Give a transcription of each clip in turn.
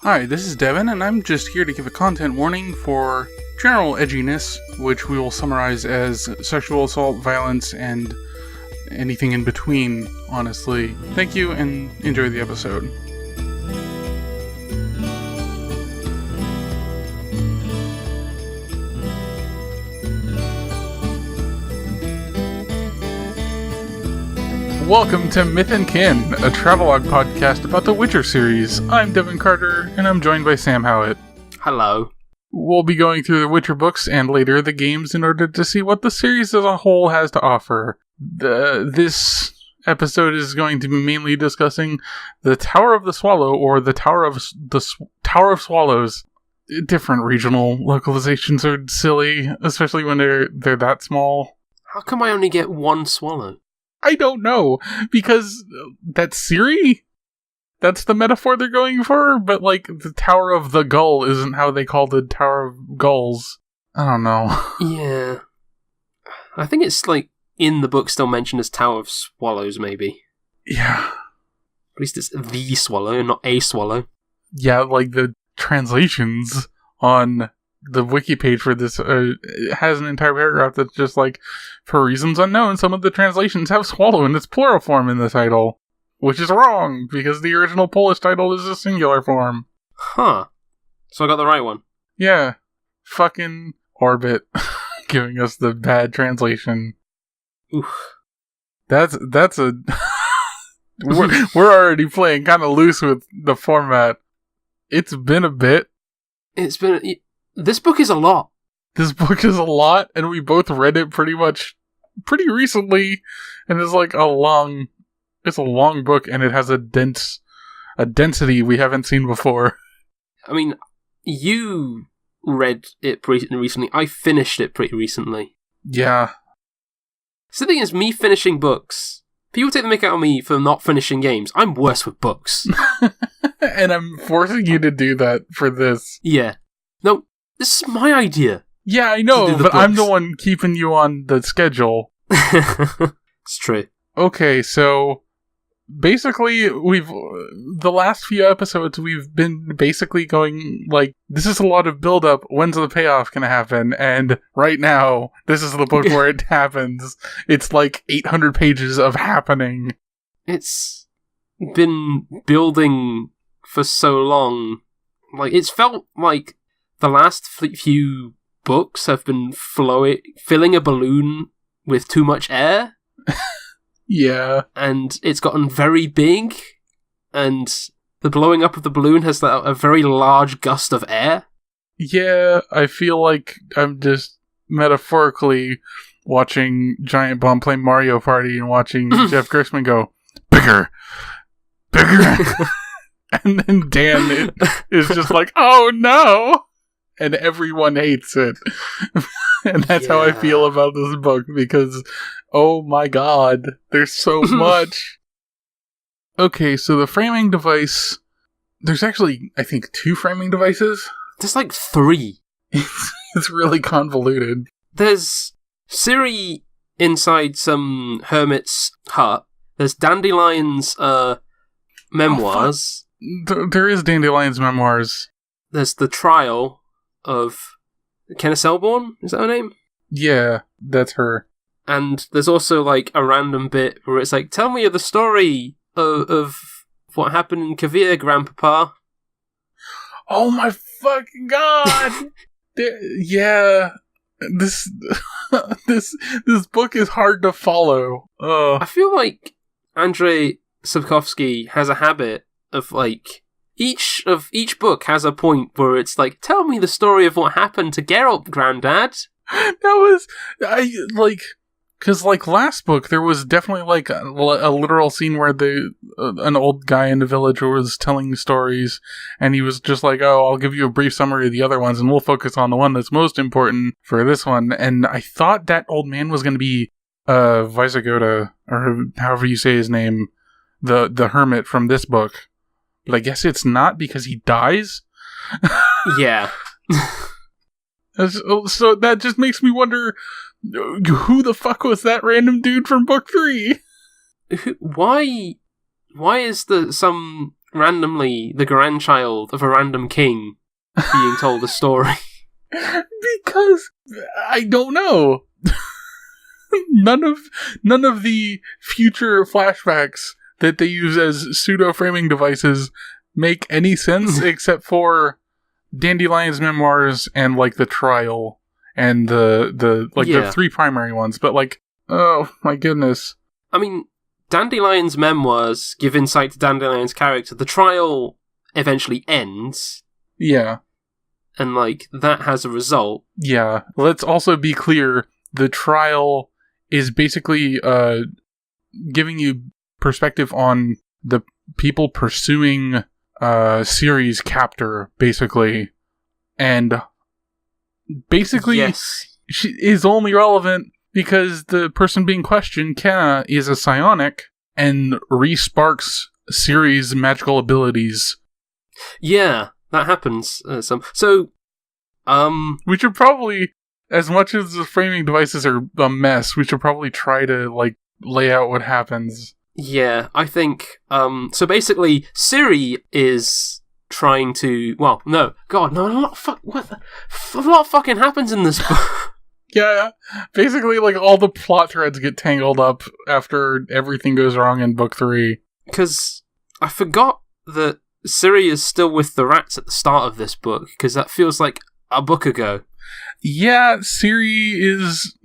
Hi, this is Devon, and I'm just here to give a content warning for general edginess, which we will summarize as sexual assault, violence, and anything in between, honestly. Thank you, and enjoy the episode. Welcome to Myth and Kin, a travelogue podcast about the Witcher series. I'm Devon Carter, and I'm joined by Sam Howitt. Hello. We'll be going through the Witcher books and later the games in order to see what the series as a whole has to offer. This episode is going to be mainly discussing the Tower of the Swallow, or the Tower of Swallows. Different regional localizations are silly, especially when they're that small. How come I only get one swallow? I don't know, because that's Siri? That's the metaphor they're going for? But, like, the Tower of the Gull isn't how they call the Tower of Gulls. I don't know. Yeah. I think it's, like, in the book still mentioned as Tower of Swallows, maybe. Yeah. At least it's the swallow, not a swallow. Yeah, like, the translations on the wiki page for this has an entire paragraph that's just like, for reasons unknown, some of the translations have swallow in its plural form in the title, which is wrong, because the original Polish title is a singular form. Huh. So I got the right one. Yeah. Fucking Orbit giving us the bad translation. Oof. That's a... we're already playing kind of loose with the format. It's been a bit. This book is a lot. This book is a lot, and we both read it pretty recently, and it's like it's a long book, and it has a density we haven't seen before. I mean, you read it pretty recently. I finished it pretty recently. Yeah. So the thing is, me finishing books, people take the mick out of me for not finishing games. I'm worse with books. And I'm forcing you to do that for this. Yeah. No, this is my idea. Yeah, I know, but I'm the one keeping you on the schedule. It's true. Okay, so basically the last few episodes we've been basically going like, this is a lot of build-up, when's the payoff gonna happen? And right now, this is the book where it happens. It's like 800 pages of happening. It's been building for so long. Like, it's felt like the last few books have been filling a balloon with too much air. Yeah. And it's gotten very big, and the blowing up of the balloon has a very large gust of air. Yeah, I feel like I'm just metaphorically watching Giant Bomb play Mario Party and watching Jeff Gerstmann go, bigger! And then Dan is just like, oh no! And everyone hates it. And that's how I feel about this book, because, oh my god, there's so much. Okay, so the framing device, there's actually, I think, 2 framing devices. There's like 3. It's really convoluted. There's Ciri inside some hermit's hut. There's Dandelion's memoirs. There is Dandelion's memoirs. There's the trial of Kenna Selborn, is that her name? Yeah, that's her. And there's also like a random bit where it's like, tell me the story of what happened in Kavir, Grandpapa. Oh my fucking god! Yeah, this book is hard to follow. I feel like Andrzej Sapkowski has a habit of like, each book has a point where it's like, tell me the story of what happened to Geralt, Grandad. Because like last book, there was definitely like a literal scene where an old guy in the village was telling stories, and he was just like, oh, I'll give you a brief summary of the other ones, and we'll focus on the one that's most important for this one. And I thought that old man was going to be Visigoda, or however you say his name, the hermit from this book. But I guess it's not, because he dies? Yeah. So that just makes me wonder, who the fuck was that random dude from book 3? Why is some randomly the grandchild of a random king being told a story? Because I don't know. None of the future flashbacks that they use as pseudo framing devices make any sense except for Dandelion's memoirs and like the trial and the three primary ones. But like, oh my goodness. I mean, Dandelion's memoirs give insight to Dandelion's character. The trial eventually ends. Yeah. And like that has a result. Yeah. Let's also be clear, the trial is basically giving you perspective on the people pursuing Ciri's captor, basically. And basically, yes. She is only relevant because the person being questioned, Kenna, is a psionic and re-sparks Ciri's magical abilities. Yeah, that happens. We should probably, as much as the framing devices are a mess, we should probably try to, like, lay out what happens. Yeah, I think, so basically, Ciri is trying to, well, no, God, no, a lot of fucking happens in this book. Yeah, basically, like, all the plot threads get tangled up after everything goes wrong in book 3. Because I forgot that Ciri is still with the rats at the start of this book, because that feels like a book ago. Yeah, Ciri is,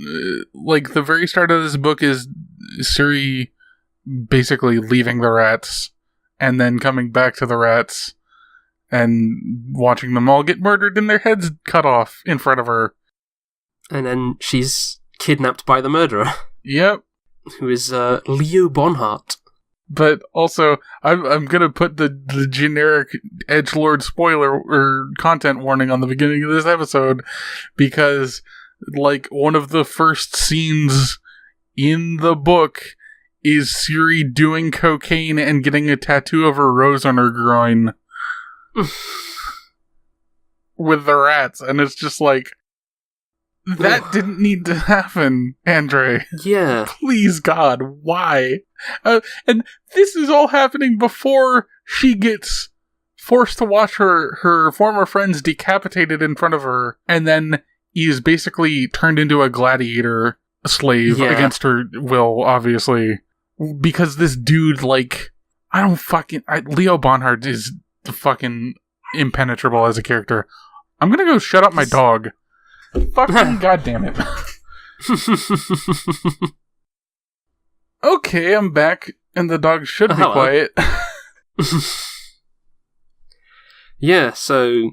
like, the very start of this book is Ciri basically leaving the rats, and then coming back to the rats, and watching them all get murdered and their heads cut off in front of her. And then she's kidnapped by the murderer. Yep. Who is Leo Bonhart. But also, I'm gonna put the generic edgelord spoiler or content warning on the beginning of this episode, because, like, one of the first scenes in the book is Ciri doing cocaine and getting a tattoo of her rose on her groin. With the rats, and it's just like, that didn't need to happen, Andre. Yeah. Please, God, why? And this is all happening before she gets forced to watch her former friends decapitated in front of her, and then is basically turned into a gladiator slave against her will, obviously. Because this dude, like, Leo Bonhart is fucking impenetrable as a character. I'm gonna go shut up my dog. Fucking goddamn it. Okay, I'm back, and the dog should be quiet. Yeah, so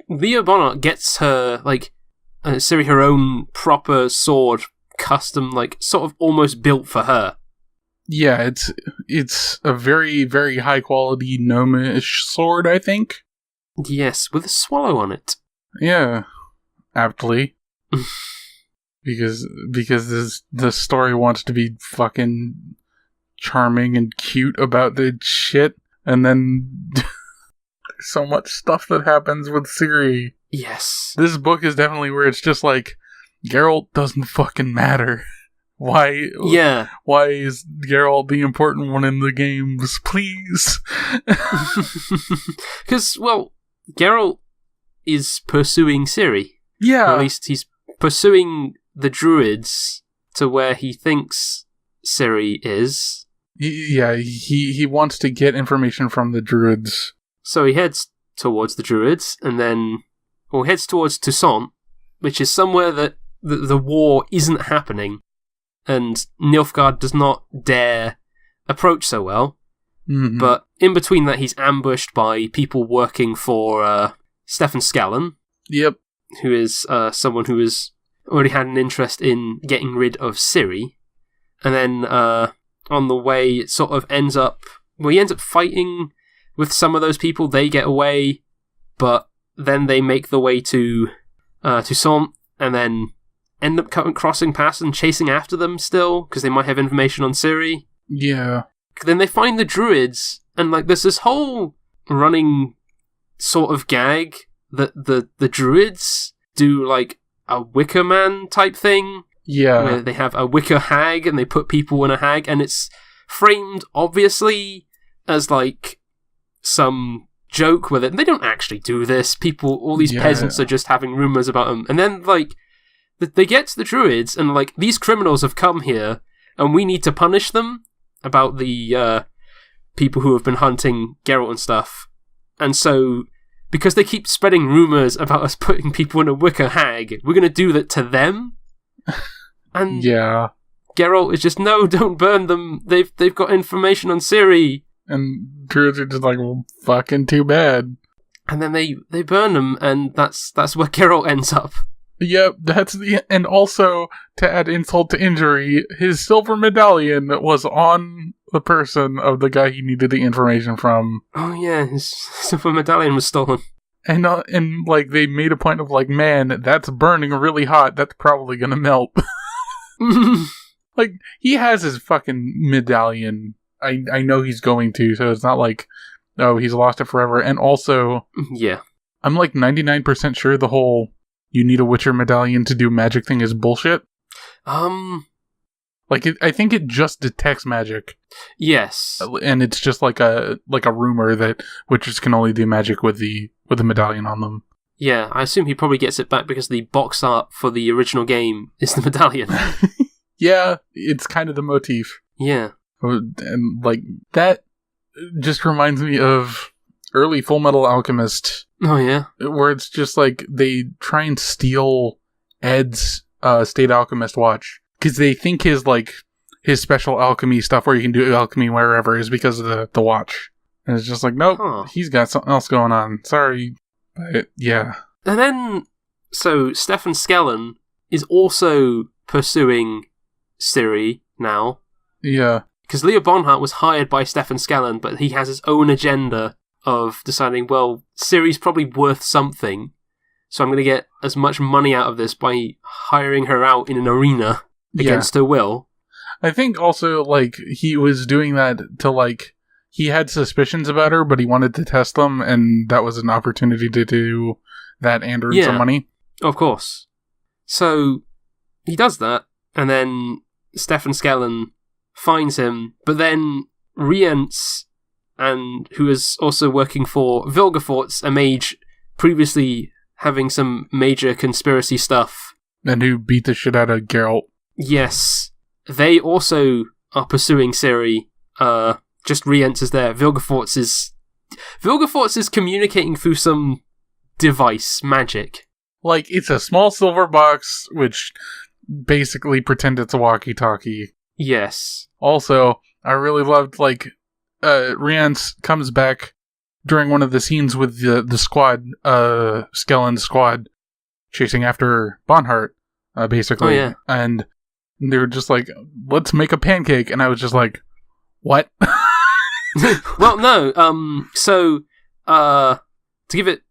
Leo Bonhart gets her, like, Ciri her own proper sword, custom, like, sort of almost built for her. Yeah, it's a very, very high quality gnomish sword, I think. Yes, with a swallow on it. Yeah. Aptly. because the story wants to be fucking charming and cute about the shit, and then there's so much stuff that happens with Ciri. Yes. This book is definitely where it's just like, Geralt doesn't fucking matter. Why? Yeah. Why is Geralt the important one in the games? Please. Because, well, Geralt is pursuing Ciri. Yeah. Or at least he's pursuing the druids to where he thinks Ciri is. He wants to get information from the druids. So he heads towards the druids, and then... Well, heads towards Toussaint, which is somewhere that the war isn't happening, and Nilfgaard does not dare approach so well. Mm-hmm. But in between that, he's ambushed by people working for Stefan Scallan. Yep. Who is someone who has already had an interest in getting rid of Ciri. And then on the way, it sort of ends up... Well, he ends up fighting with some of those people. They get away, but then they make the way to Toussaint, and then end up crossing past and chasing after them still, because they might have information on Ciri. Yeah. Then they find the druids, and like there's this whole running sort of gag that the druids do like a Wicker Man type thing. Yeah. Where they have a wicker hag and they put people in a hag, and it's framed obviously as like some joke with it. They don't actually do this. All these peasants are just having rumors about them. And then, like, they get to the druids, and, like, these criminals have come here, and we need to punish them about the people who have been hunting Geralt and stuff. And so, because they keep spreading rumors about us putting people in a wicker hag, we're going to do that to them. And Geralt is just, no, don't burn them. They've got information on Ciri. And druids are just like, well, fucking too bad. And then they burn them, and that's where Geralt ends up. Yep, and also, to add insult to injury, his silver medallion was on the person of the guy he needed the information from. Oh yeah, his silver medallion was stolen. And like, they made a point of like, man, that's burning really hot, that's probably gonna melt. Like, he has his fucking medallion. I know he's going to, so it's not like, oh, he's lost it forever. And also, I'm like 99% sure the whole you need a Witcher medallion to do magic thing is bullshit. Like, I think it just detects magic. Yes. And it's just like a rumor that Witchers can only do magic with the medallion on them. Yeah, I assume he probably gets it back because the box art for the original game is the medallion. Yeah, it's kind of the motif. Yeah. And, like, that just reminds me of early Full Metal Alchemist. Oh, yeah? Where it's just, like, they try and steal Ed's State Alchemist watch. Because they think his special alchemy stuff where you can do alchemy wherever is because of the watch. And it's just like, nope, he's got something else going on. Sorry. But, yeah. And then, so, Stefan Skellen is also pursuing Ciri now. Yeah. Because Leo Bonhart was hired by Stefan Skellen, but he has his own agenda of deciding, well, Ciri's probably worth something, so I'm going to get as much money out of this by hiring her out in an arena against her will. I think also, like, he was doing that to, like, he had suspicions about her, but he wanted to test them, and that was an opportunity to do that and earn some money. Of course. So, he does that, and then Stefan Skellen finds him, but then Rience, and who is also working for Vilgefortz, a mage previously having some major conspiracy stuff. And who beat the shit out of Geralt. Yes. They also are pursuing Ciri. Just Rience is there. Vilgefortz is communicating through some device, magic. Like, it's a small silver box, which basically pretend it's a walkie-talkie. Yes. Also, I really loved, like, Rience comes back during one of the scenes with the squad, Skellen's squad, chasing after Bonhart, basically. Oh, yeah. And they were just like, let's make a pancake. And I was just like, what? Well, no. To give it...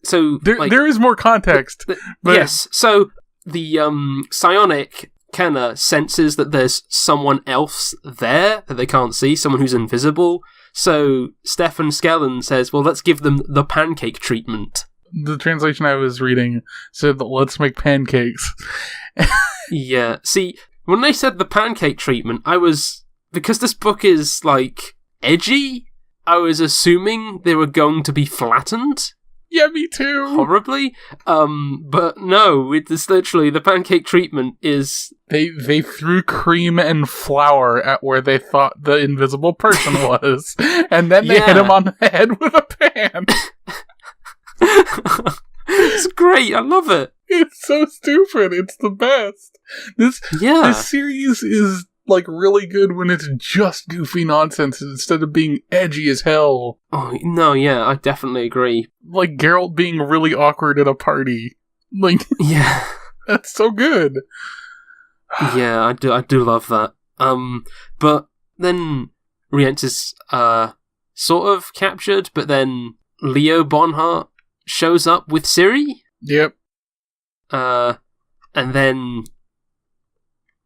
So, there is more context. But yes. So, the psionic Kenna senses that there's someone else there that they can't see, someone who's invisible. So Stefan Skellen says, well, let's give them the pancake treatment. The translation I was reading said, let's make pancakes. Yeah. See, when they said the pancake treatment, because this book is, like, edgy, I was assuming they were going to be flattened. Yeah, me too. Horribly. But no, it's literally the pancake treatment is... They threw cream and flour at where they thought the invisible person was, and then they hit him on the head with a pan. It's great, I love it. It's so stupid, it's the best. This series is, like, really good when it's just goofy nonsense instead of being edgy as hell. Oh, no, yeah, I definitely agree. Like, Geralt being really awkward at a party. Like, yeah. That's so good. Yeah, I do love that. But then Rience is, sort of captured, but then Leo Bonhart shows up with Ciri. Yep. And then,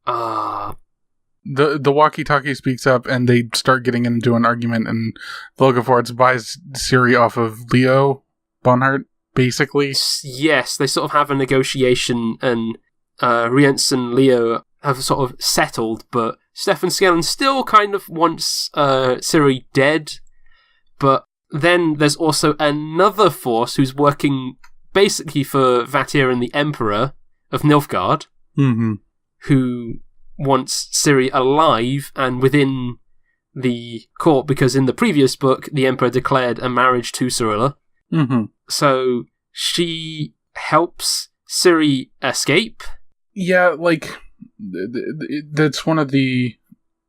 The walkie-talkie speaks up, and they start getting into an argument, and Vilgefortz buys Ciri off of Leo Bonhart, basically. Yes, they sort of have a negotiation, and Rience and Leo have sort of settled, but Stefan Skellen still kind of wants Ciri dead, but then there's also another force who's working basically for Vatir and the Emperor of Nilfgaard, who wants Ciri alive and within the court, because in the previous book, the Emperor declared a marriage to Cirilla. So she helps Ciri escape. Yeah, like, that's one of the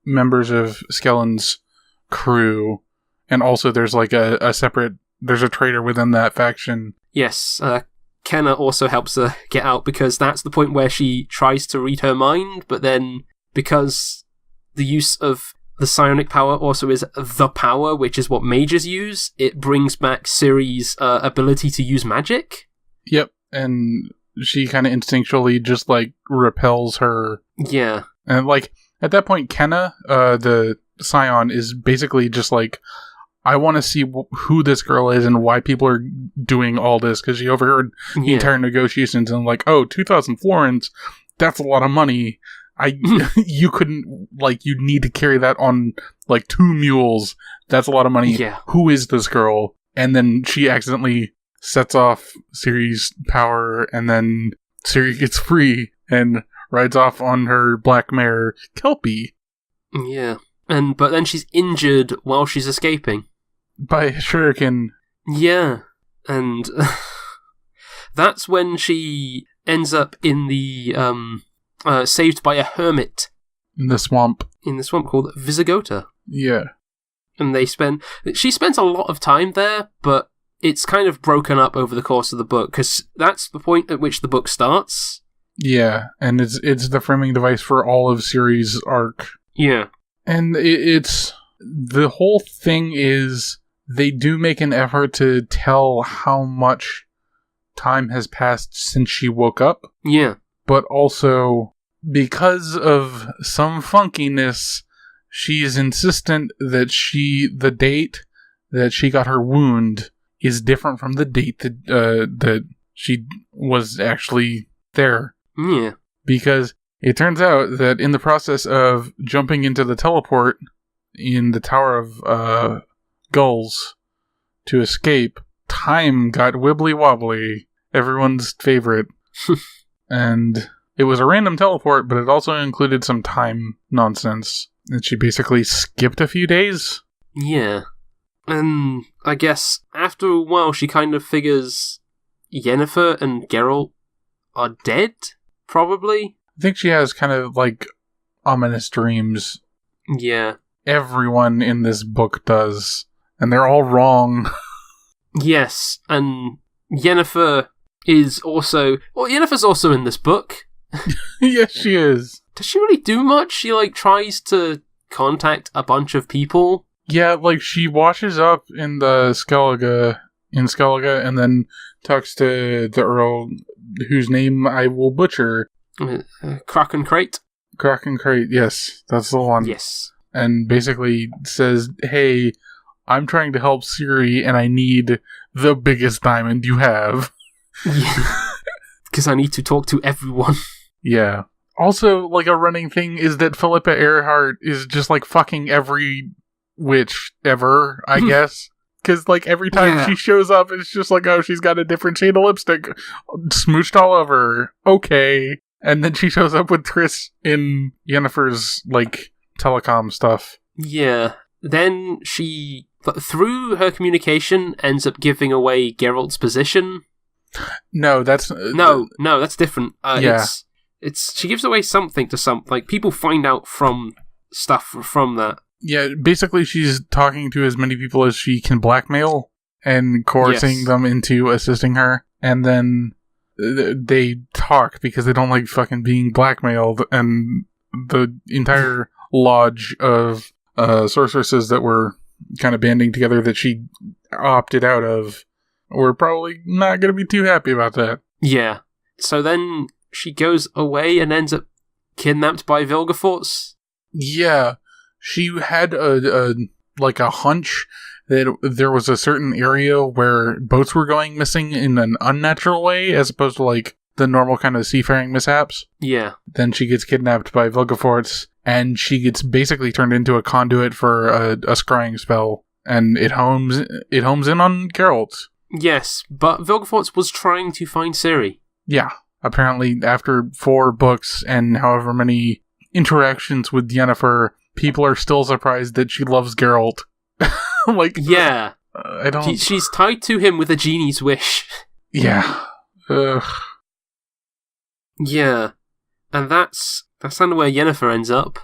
members of Skellen's crew, and also there's like a separate, there's a traitor within that faction. Yes, Kenna also helps her get out, because that's the point where she tries to read her mind, but then because the use of the psionic power also is the power, which is what mages use, it brings back Ciri's ability to use magic. Yep, and she kind of instinctually just, like, repels her. Yeah. And, like, at that point, Kenna, the Scion, is basically just like, I want to see who this girl is and why people are doing all this, because she overheard the entire negotiations and, like, oh, 2,000 florins, that's a lot of money. You couldn't, like, you'd need to carry that on, like, 2 mules. That's a lot of money. Yeah. Who is this girl? And then she accidentally sets off Ciri's power, and then Ciri gets free and rides off on her black mare, Kelpie. Yeah. But then she's injured while she's escaping. By a shuriken. Yeah. And that's when she ends up in the, saved by a hermit. In the swamp. In the swamp called Visigota. Yeah. And she spends a lot of time there, but it's kind of broken up over the course of the book, because that's the point at which the book starts. Yeah, and it's the framing device for all of Ciri's arc. Yeah. And it's... the whole thing is, they do make an effort to tell how much time has passed since she woke up. Yeah. But also, because of some funkiness, she is insistent that the date that she got her wound is different from the date that she was actually there. Yeah. Because it turns out that in the process of jumping into the teleport in the Tower of Gulls to escape, time got wibbly wobbly, everyone's favorite. And it was a random teleport, but it also included some time nonsense. And she basically skipped a few days. Yeah. And I guess after a while she kind of figures Yennefer and Geralt are dead, probably? I think she has kind of, like, ominous dreams. Yeah. Everyone in this book does. And they're all wrong. Yes, and Yennefer is also... well, Yennefer's also in this book. Yes, she is. Does she really do much? She, like, tries to contact a bunch of people. Yeah, like, she washes up in the Skellige, and then talks to the Earl, whose name I will butcher. Krakencrate? Krakencrate, yes, that's the one. Yes. And basically says, hey, I'm trying to help Ciri, and I need the biggest diamond you have. Yeah. Because I need to talk to everyone. Yeah. Also, like, a running thing is that Philippa Earhart is just, like, fucking every witch ever, I guess. Because, like, every time she shows up, it's just like, oh, she's got a different shade of lipstick smooched all over. Okay. And then she shows up with Triss in Yennefer's, like, telecom stuff. Yeah. Then she, through her communication, ends up giving away Geralt's position. No, that's... No, that's different. Yeah. It's she gives away something to some... like, people find out from stuff from that. Yeah, basically she's talking to as many people as she can blackmail and coercing them into assisting her. And then they talk because they don't like fucking being blackmailed. And the entire lodge of sorceresses that were kind of banding together that she opted out of were probably not going to be too happy about that. Yeah. So then she goes away and ends up kidnapped by Vilgefortz. Yeah. She had a hunch that there was a certain area where boats were going missing in an unnatural way, as opposed to, like, the normal kind of seafaring mishaps. Yeah. Then she gets kidnapped by Vilgefortz, and she gets basically turned into a conduit for a scrying spell. and it homes in on Geralt. Yes, but Vilgefortz was trying to find Ciri. Yeah, apparently after 4 books and however many interactions with Yennefer, people are still surprised that she loves Geralt. Like, yeah, I don't. She's tied to him with a genie's wish. Yeah. Ugh. Yeah, and that's kind of where Yennefer ends up.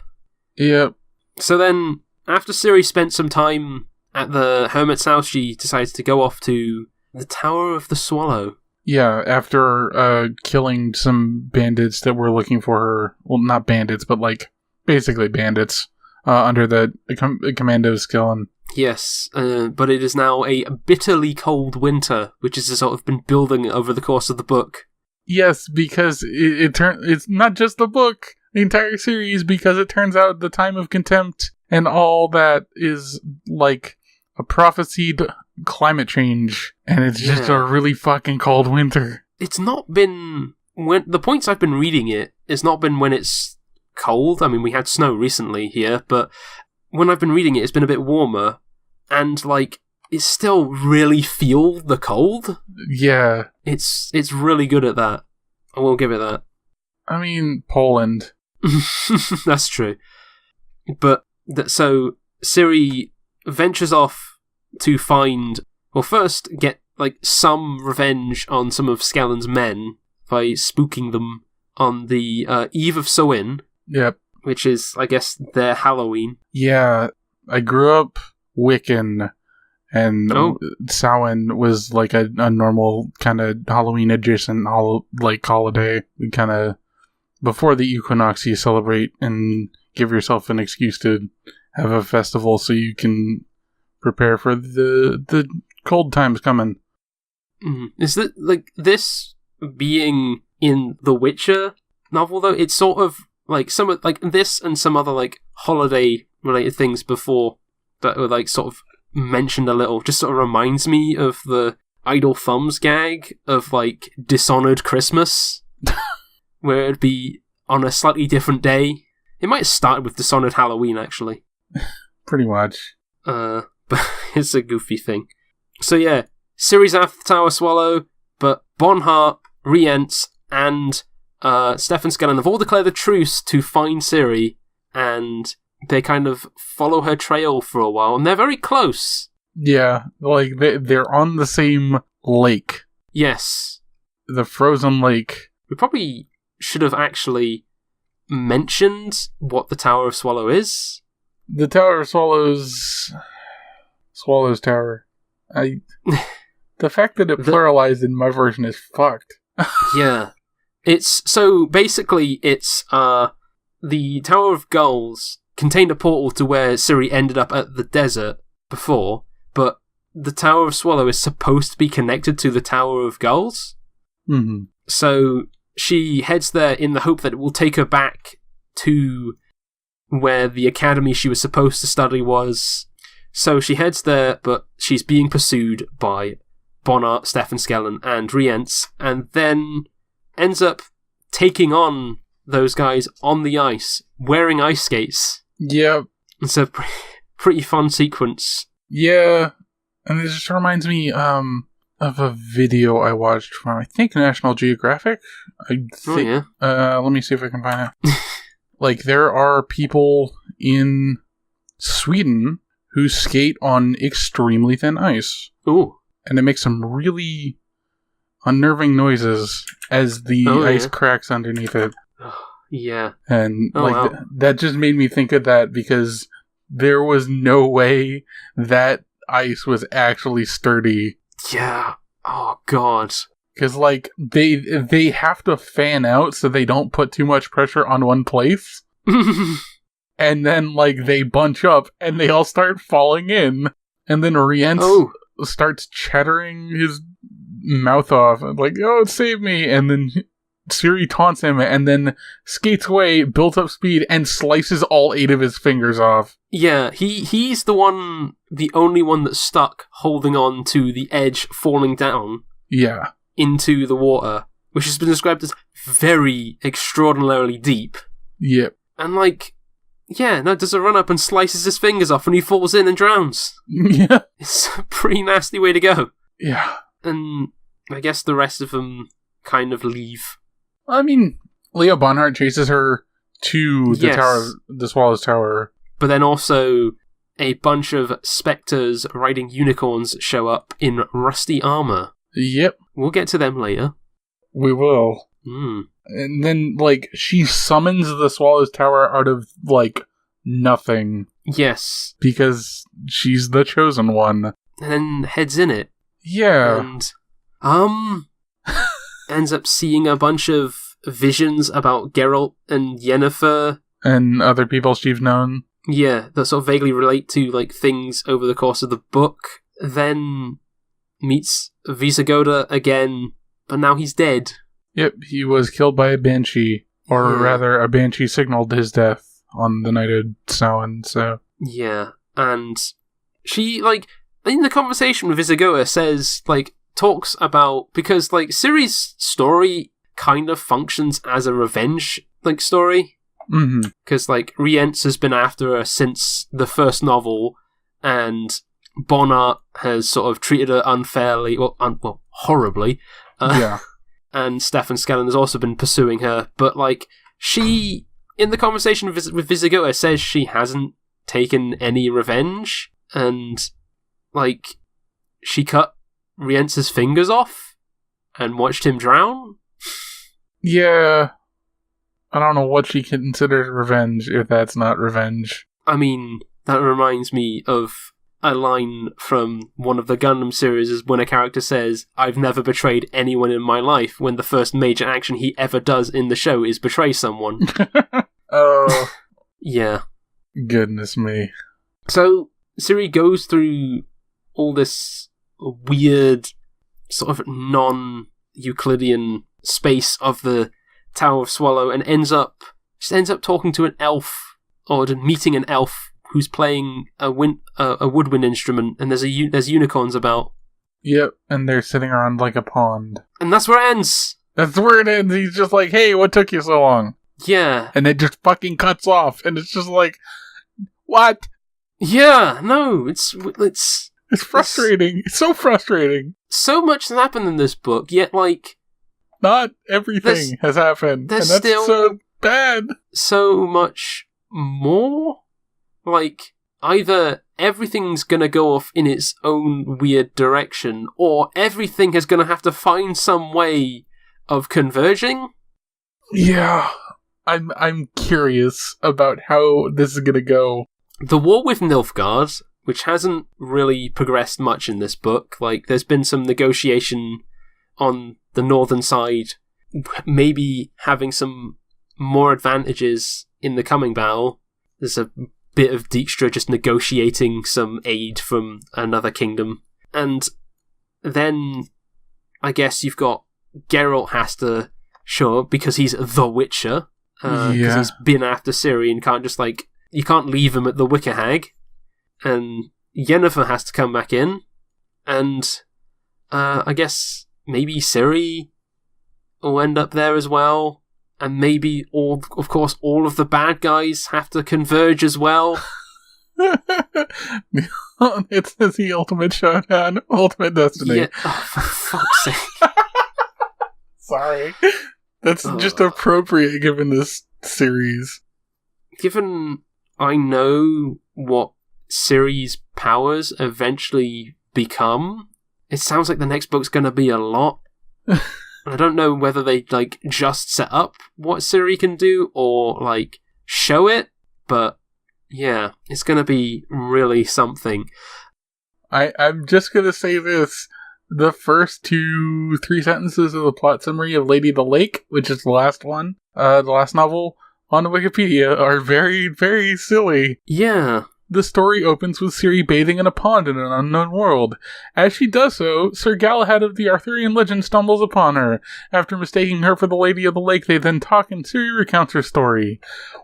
Yep. So then, after Ciri spent some time at the hermit's house, she decides to go off to the Tower of the Swallow. Yeah, after killing some bandits that were looking for her. Well, not bandits, but like basically bandits under the command of Skellen. Yes, but it is now a bitterly cold winter, which has sort of been building over the course of the book. Yes, because it's not just the book, the entire series, because it turns out the time of contempt and all that is like a prophesied climate change, and it's just a really fucking cold winter. It's not been when the points I've been reading it's not been when it's cold. I mean, we had snow recently here, but when I've been reading it's been a bit warmer, and like it's still really feel the cold. Yeah, it's really good at that. I will give it that. I mean, Poland. That's true. But so Ciri ventures off to find, well, first get like some revenge on some of Skellen's men by spooking them on the Eve of Samhain. Yep. Which is, I guess, their Halloween. Yeah, I grew up Wiccan, and Samhain was like a normal kind of Halloween adjacent holiday. Kind of before the equinox, you celebrate and give yourself an excuse to have a festival so you can prepare for the cold times coming. Is that like this being in the Witcher novel though? It's sort of like some of like this and some other like holiday related things before that were like sort of mentioned a little. Just sort of reminds me of the Idle Thumbs gag of like Dishonored Christmas, where it'd be on a slightly different day. It might have started with Dishonored Halloween actually. Pretty much. But it's a goofy thing. So yeah, Ciri's after the Tower Swallow, but Bonhart, Rience, and Stefan Skellen have all declared a truce to find Ciri, and they kind of follow her trail for a while, and they're very close. Yeah, like they're on the same lake. Yes. The frozen lake. We probably should have actually mentioned what the Tower of Swallow is. The Tower of Swallows Tower. The fact that it pluralized in my version is fucked. Yeah. It's basically the Tower of Gulls contained a portal to where Ciri ended up at the desert before, but the Tower of Swallow is supposed to be connected to the Tower of Gulls. Mm-hmm. So she heads there in the hope that it will take her back to where the academy she was supposed to study was. So she heads there, but she's being pursued by Bonhart, Stefan Skellen, and Rience, and then ends up taking on those guys on the ice, wearing ice skates. Yep. It's a pretty fun sequence. Yeah, and it just reminds me of a video I watched from, I think, National Geographic. Let me see if I can find it. Like, there are people in Sweden who skate on extremely thin ice. Ooh. And it makes some really unnerving noises as the ice cracks underneath it. Yeah. And that just made me think of that, because there was no way that ice was actually sturdy. Yeah. Oh, God. Because, like, they have to fan out so they don't put too much pressure on one place. And then, like, they bunch up and they all start falling in. And then Rience starts chattering his mouth off. Like, oh, save me. And then Ciri taunts him and then skates away, builds up speed, and slices all 8 of his fingers off. Yeah, he's the only one that's stuck holding on to the edge, falling down. Yeah. Into the water, which has been described as very extraordinarily deep. Yep. And, like, Yeah, no, does a run-up and slices his fingers off and he falls in and drowns. Yeah. It's a pretty nasty way to go. Yeah. And I guess the rest of them kind of leave. I mean, Leo Bonhart chases her to the tower, the Swallow's Tower. But then also a bunch of spectres riding unicorns show up in rusty armor. Yep. We'll get to them later. We will. And then, like, she summons the Swallow's Tower out of, like, nothing. Yes. Because she's the chosen one. And then heads in it. Yeah. And, ends up seeing a bunch of visions about Geralt and Yennefer. And other people she's known. Yeah, that sort of vaguely relate to, like, things over the course of the book. Then meets Visigoda again, but now he's dead. Yep, he was killed by a banshee. Or rather, a banshee signaled his death on the night of Samhain, so... Yeah, and she, like, in the conversation with Visigoda says, like, talks about... Because, like, Ciri's story kind of functions as a revenge, like, story. Because, like, Rience has been after her since the first novel, and Bonnart has sort of treated her unfairly, well, horribly. Yeah. And Stefan Skellen has also been pursuing her, but, like, she, in the conversation with Visigoda, says she hasn't taken any revenge, and, like, she cut Rience's fingers off and watched him drown. Yeah. I don't know what she considers revenge, if that's not revenge. I mean, that reminds me of a line from one of the Gundam series is when a character says, "I've never betrayed anyone in my life," when the first major action he ever does in the show is betray someone. Oh. Yeah. Goodness me. So, Ciri goes through all this weird, sort of non-Euclidean space of the Tower of Swallow and ends up talking to an elf, or meeting an elf who's playing a woodwind instrument, and there's unicorns about. Yep, and they're sitting around like a pond. And that's where it ends! That's where it ends. He's just like, hey, what took you so long? Yeah. And it just fucking cuts off, and it's just like, what? Yeah, no, it's frustrating. It's so frustrating. So much has happened in this book, yet, like... Not everything has happened, and that's still so bad. So much more? Like, either everything's gonna go off in its own weird direction, or everything is gonna have to find some way of converging? Yeah. I'm curious about how this is gonna go. The war with Nilfgaard, which hasn't really progressed much in this book, like, there's been some negotiation on the northern side, maybe having some more advantages in the coming battle. There's a bit of Dijkstra just negotiating some aid from another kingdom. And then, I guess you've got Geralt has to show up because he's the Witcher. Because he's been after Ciri and can't just, like, you can't leave him at the Wicker Hag. And Yennefer has to come back in. And, I guess maybe Ciri will end up there as well. And maybe, all of the bad guys have to converge as well. It's the ultimate showdown, ultimate destiny. Yeah, for fuck's sake. Sorry. That's just appropriate given this series. Given I know what Ciri's powers eventually become, it sounds like the next book's gonna be a lot. I don't know whether they, like, just set up what Ciri can do or, like, show it, but yeah, it's gonna be really something. I'm just gonna say this. The first 2-3 sentences of the plot summary of Lady the Lake, which is the last one, the last novel on Wikipedia, are very, very silly. Yeah. The story opens with Ciri bathing in a pond in an unknown world. As she does so, Sir Galahad of the Arthurian legend stumbles upon her. After mistaking her for the Lady of the Lake, they then talk and Ciri recounts her story.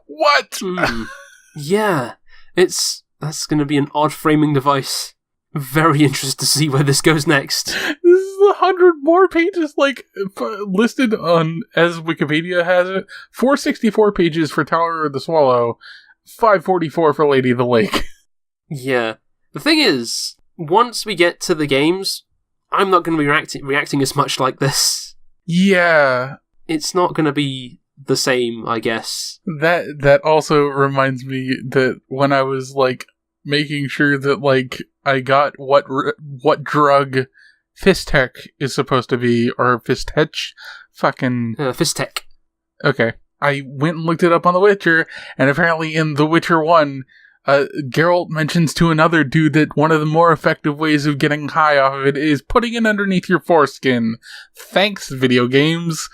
What? Yeah. That's going to be an odd framing device. Very interested to see where this goes next. This is 100 more pages, like, listed on, as Wikipedia has it, 464 pages for Tower of the Swallow, 544 for Lady of the Lake. Yeah. The thing is, once we get to the games, I'm not going to be reacting as much like this. Yeah. It's not going to be the same, I guess. That also reminds me that when I was, like, making sure that, like, I got what drug Fistech is supposed to be, or Fistech, Fistech. Okay. I went and looked it up on The Witcher, and apparently in The Witcher 1, Geralt mentions to another dude that one of the more effective ways of getting high off of it is putting it underneath your foreskin. Thanks, video games.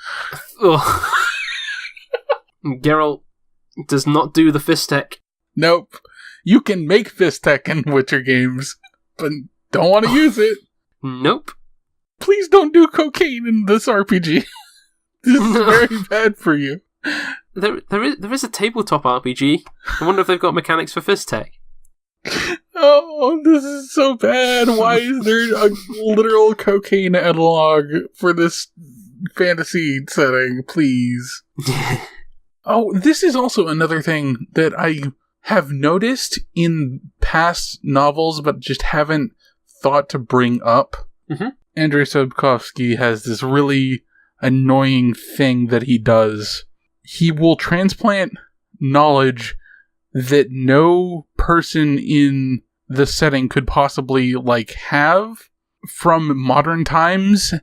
Geralt does not do the Fistech. Nope. You can make Fistech in Witcher games, but don't want to use it. Nope. Please don't do cocaine in this RPG. This is very bad for you. There is a tabletop RPG. I wonder if they've got mechanics for Fistech. Oh, this is so bad. Why is there a literal cocaine analog for this fantasy setting, please? Oh, this is also another thing that I have noticed in past novels, but just haven't thought to bring up. Mm-hmm. Andrei Sapkowski has this really annoying thing that he does. He will transplant knowledge that no person in the setting could possibly, like, have from modern times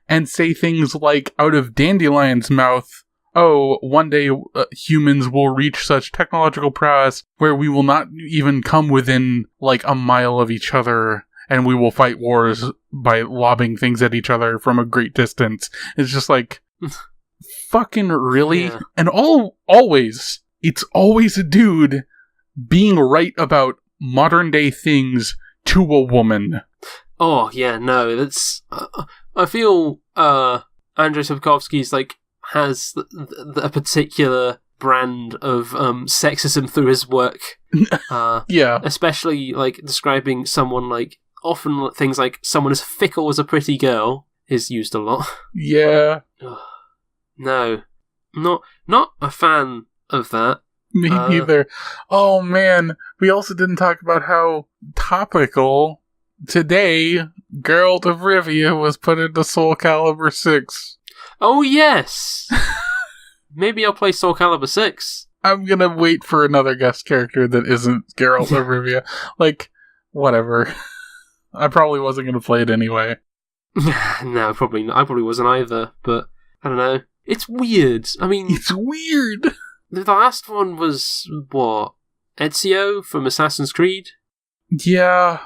and say things like, out of Dandelion's mouth, oh, one day humans will reach such technological prowess where we will not even come within, like, a mile of each other, and we will fight wars by lobbing things at each other from a great distance. It's just like, fucking really? Yeah. And it's always a dude being right about modern day things to a woman. Oh, yeah, no, that's... I feel Andrei Sapkowski's, like, has a particular brand of sexism through his work. Yeah. Especially, like, describing someone, like, often things like someone as fickle as a pretty girl is used a lot. Yeah. No. Not a fan of that. Me neither. Oh man, we also didn't talk about how topical today Geralt of Rivia was put into Soul Calibur 6. Oh yes! Maybe I'll play Soul Calibur 6. I'm gonna wait for another guest character that isn't Geralt of Rivia. Like, whatever. I probably wasn't gonna play it anyway. No, probably not. I probably wasn't either, but I don't know. It's weird. I mean... It's weird! The last one was, what? Ezio from Assassin's Creed? Yeah.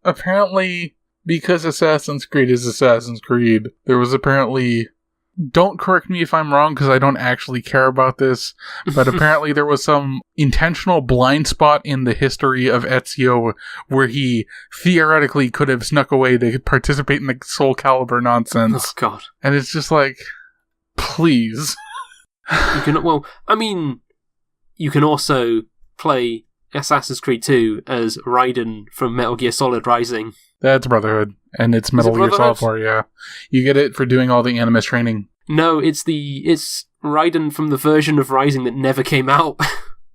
Apparently, because Assassin's Creed is Assassin's Creed, there was apparently... Don't correct me if I'm wrong, because I don't actually care about this, but apparently there was some intentional blind spot in the history of Ezio where he theoretically could have snuck away to participate in the Soul Calibur nonsense. Oh, God. And it's just like, please. You can, well, I mean, you can also play Assassin's Creed 2 as Raiden from Metal Gear Solid Rising. That's Brotherhood, and it's Metal Gear Solid 4, yeah. You get it for doing all the Animus training. No, it's Raiden from the version of Rising that never came out.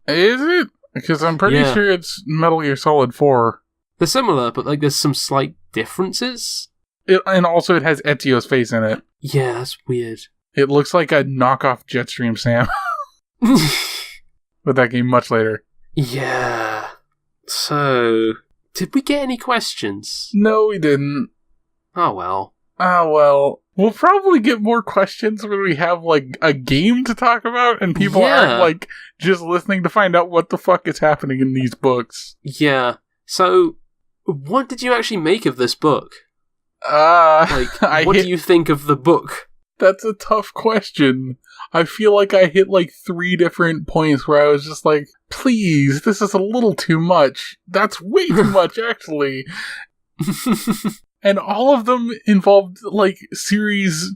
Is it? Because I'm pretty sure it's Metal Gear Solid 4. They're similar, but like there's some slight differences. And also it has Ezio's face in it. Yeah, that's weird. It looks like a knockoff Jetstream Sam. But that came much later. Yeah. So, did we get any questions? No, we didn't. Oh well. Oh well. We'll probably get more questions when we have, like, a game to talk about, and people aren't, like, just listening to find out what the fuck is happening in these books. Yeah. So, what did you actually make of this book? Like, what do you think of the book? That's a tough question. I feel like I hit, like, 3 different points where I was just like, please, this is a little too much. That's way too much, actually. And all of them involved, like, series,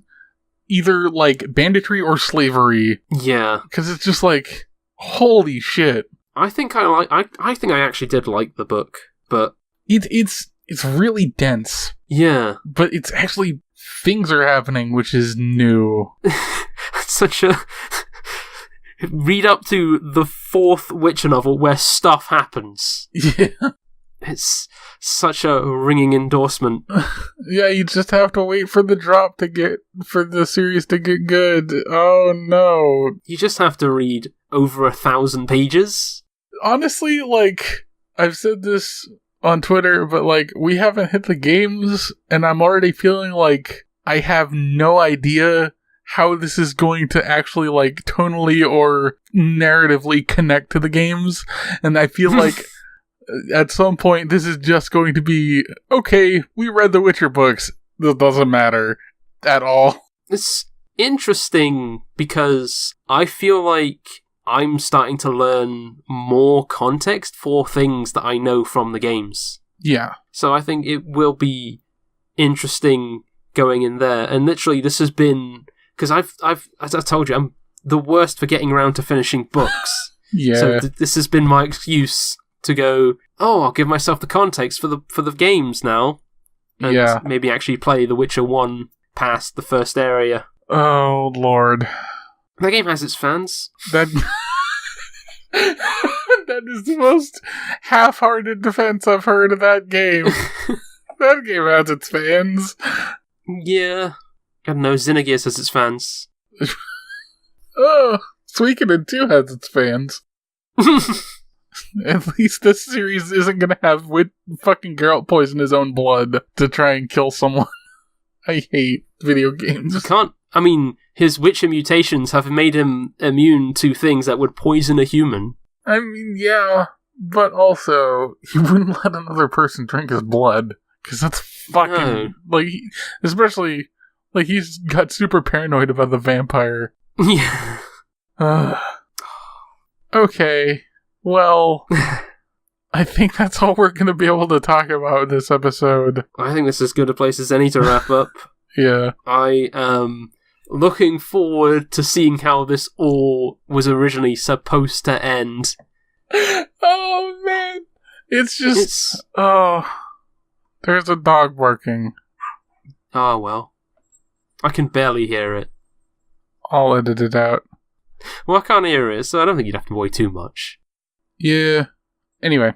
either, like, banditry or slavery. Yeah. Because it's just like, holy shit. I think I actually did like the book, but... It's really dense. Yeah. But it's actually, things are happening, which is new. Such a... Read up to the fourth Witcher novel where stuff happens. Yeah. It's such a ringing endorsement. Yeah, you just have to wait for the drop for the series to get good. Oh no. You just have to read over 1,000 pages. Honestly, like, I've said this on Twitter, but like, we haven't hit the games, and I'm already feeling like I have no idea how this is going to actually, like, tonally or narratively connect to the games, and I feel like at some point this is just going to be, okay, we read the Witcher books, this doesn't matter at all. It's interesting because I feel like I'm starting to learn more context for things that I know from the games. Yeah. So I think it will be interesting going in there, and literally this has been... Because I've, as I told you, I'm the worst for getting around to finishing books. Yeah. So this has been my excuse to go, I'll give myself the context for the games now. And maybe actually play The Witcher 1 past the first area. Oh, Lord. That game has its fans. That is the most half-hearted defense I've heard of that game. That game has its fans. Yeah. God knows, Xenogears has its fans. Oh, Suikoden 2 has its fans. At least this series isn't gonna have fucking Geralt poison his own blood to try and kill someone. I hate video games. You can't... I mean, his Witcher mutations have made him immune to things that would poison a human. I mean, yeah, but also, he wouldn't let another person drink his blood. Because that's fucking... No. Like, especially... Like, he's got super paranoid about the vampire. Yeah. Okay. Well, I think that's all we're going to be able to talk about this episode. I think this is as good a place as any to wrap up. Yeah. I am looking forward to seeing how this all was originally supposed to end. Oh, man. It's just... Oh. There's a dog barking. Oh, well. I can barely hear it. I'll edit it out. Well, I can't hear it, so I don't think you'd have to worry too much. Yeah. Anyway.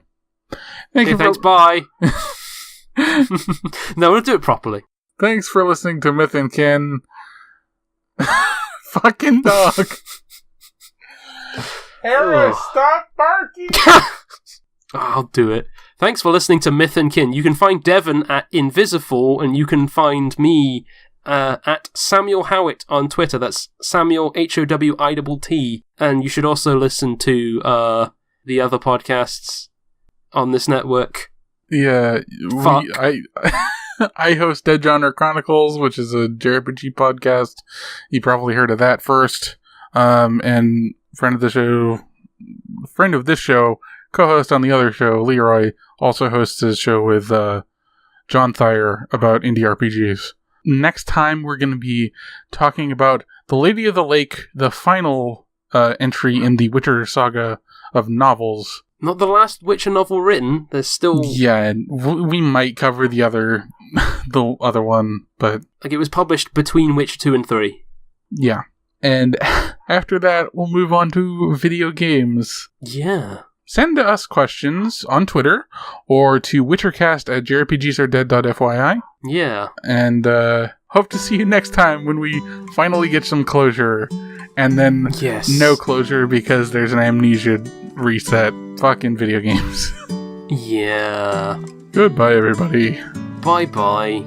Thanks, bye! No, we'll do it properly. Thanks for listening to Myth and Kin. Fucking dog. Harris, stop barking! I'll do it. Thanks for listening to Myth and Kin. You can find Devon at Invisible, and you can find me at Samuel Howitt on Twitter. That's Samuel HOWITT. And you should also listen to the other podcasts on this network. Yeah, I host Dead Genre Chronicles, which is a JRPG podcast. You probably heard of that first. And friend of this show, co-host on the other show, Leroy, also hosts his show with John Thayer about indie RPGs. Next time, we're going to be talking about The Lady of the Lake, the final entry in the Witcher saga of novels. Not the last Witcher novel written. There's still... Yeah, we might cover the other one, but... Like, it was published between Witcher 2 and 3. Yeah. And after that, we'll move on to video games. Yeah. Send us questions on Twitter or to witchercast@jrpgsardead.fyi. Yeah. And hope to see you next time when we finally get some closure. And then no closure because there's an amnesia reset. Fucking video games. Yeah. Goodbye, everybody. Bye-bye.